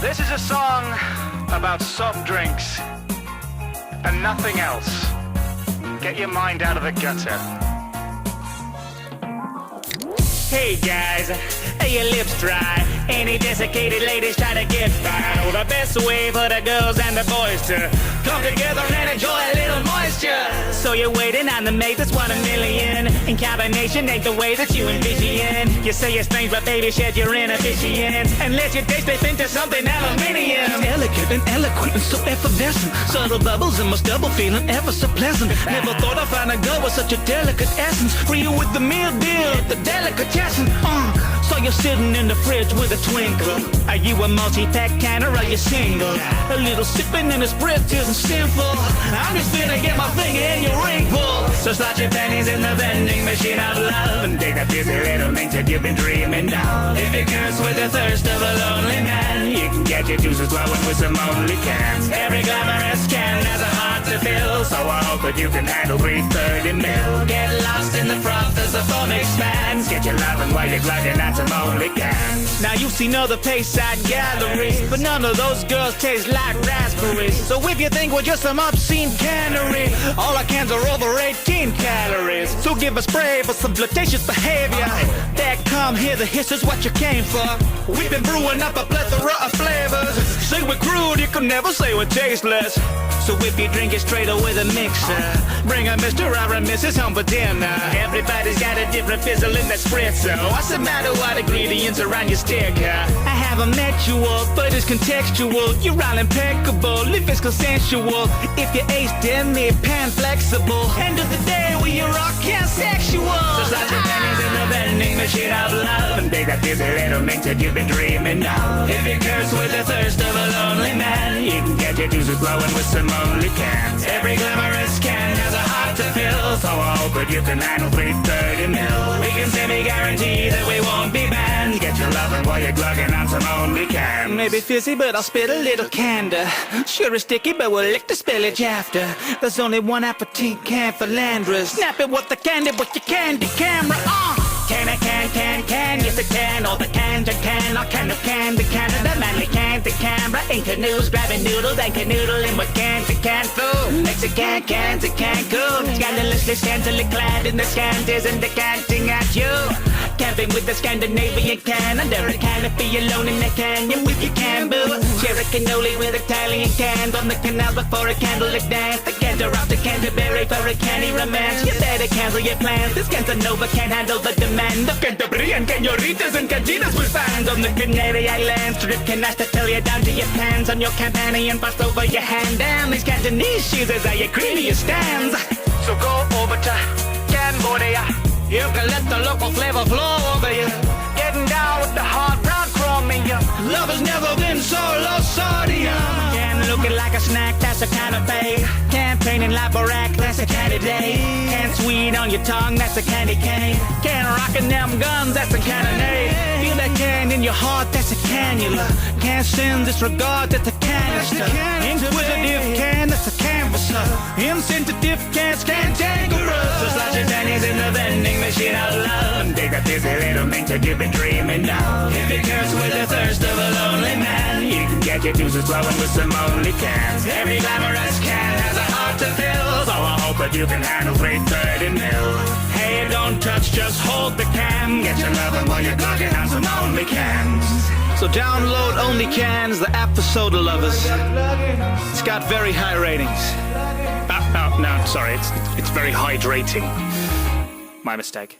This is a song about soft drinks and nothing else. Get your mind out of the gutter. Hey guys, are your lips dry? Any desiccated ladies trying to get by? Oh, the best way for the girls and the boys to come together and enjoy a little moisture. So you're waiting on the mate that's 1 in a million. In combination ain't the way that you envision. You say you're strange, but baby, shed your inhibitions and let your day slip into something aluminium. Elegant and eloquent and so effervescent. Subtle bubbles and most double feeling ever so pleasant. Never thought I'd find a girl with such a delicate essence. For you with the meal deal, the delicatessen. Saw you sitting in the fridge with a twinkle. Are you a multi-pack can or are you single? A little sipping in the spritz isn't sinful. I'm just finna get my finger in your ring pull. So slot your pennies in the vending machine of love and take that busy little thing that you've been dreaming of. If you curse with the thirst of a lonely man, you can get your juices flowing with some only cans. Every glamorous can has a heart to fill, so I hope that you can handle 330 mil. Get lost in the froth as the foam expands. Get your loving while you're gliding on some only cans. Now you've seen other Payside galleries, but none of those girls taste like raspberries. So if you think we're just some obscene cannery, all our cans are over 18 calories. So give a spray for some flirtatious behavior. That come here, the hiss is what you came for. We've been brewing up a plethora of flavors. Say we're crude, you can never say we're tasteless. So if you drink it straight or with a mixer, bring a Mr. or a Mrs. home for dinner. Everybody's got a different fizzle in that spritzer. What's the matter? What ingredients are on your sticker? I haven't met you all, but it's contextual. You're all impeccable, if it's consensual. If you're aced in me, pan flexible. End of the day, we are all sexual. So slot your pennies in the vending machine of love and take that busy little mix that you've been dreaming of. If you curse with the thirst of a lonely man, you can get your juices flowing with some only cans. Every glamorous can has a heart to fill, so I hope that you can handle 330 mil. We can semi-guarantee that we won't be banned. Get your loving while you're glugging on some only cans. Maybe fizzy, but I'll spit a little candor. Sure it's sticky, but we'll lick the spillage after. There's only one aperitif can for Landras. Snap it with the candy, with your candy camera. Can, yes it can. All the cans are can, all kind of candy Canada. Manly can to camera, ain't canoes, grabbing noodles and canoodling with can to can food. Mexican cans to Cancun, scandalously scantily clad in the scanties and decanting at you. Camping with the Scandinavian can, under a canopy alone in the canyon with your can boo. Share a cannoli with Italian cans on the canals before a candlelit dance. The canter off to Canterbury for a canny romance. You better cancel your plans, this Cantanova can't handle the demand of Cantabrian canoritas and cantinas with fans on the Canary Islands. Strip canasta till you're down to your pants on your Campanian pass over your hand. Damn, these Cantonese cheeses are your creamiest stands. So go over to Cambodia. You can let the local flavor flow over you. Getting down with the hard brown chromium. Love has never been so low sodium. Can looking like a snack, that's a kind of pay. Campaigning like Barack, that's a candidate. Can sweet on your tongue, that's a candy cane. Can rockin' them guns, that's a cannonade. Feel that can in your heart, that's a cannula. Can't send disregard, that's a canister. Inquisitive can, that's a canvasser. Insensitive cans cantankerous. So slot your pennies in the vending machine of love and take that busy little mix that you've been dreaming of. If you curse with the thirst of a lonely man, you can get your juices flowing with some only cans. Every glamorous can has a heart to fill, so I hope that you can handle 330 mil. Hey, don't touch, just hold the can. Get your loving while you're glugging on some only cans. So download Only Cans, the app for soda lovers. It's got very high ratings. No, sorry, it's very hydrating. My mistake.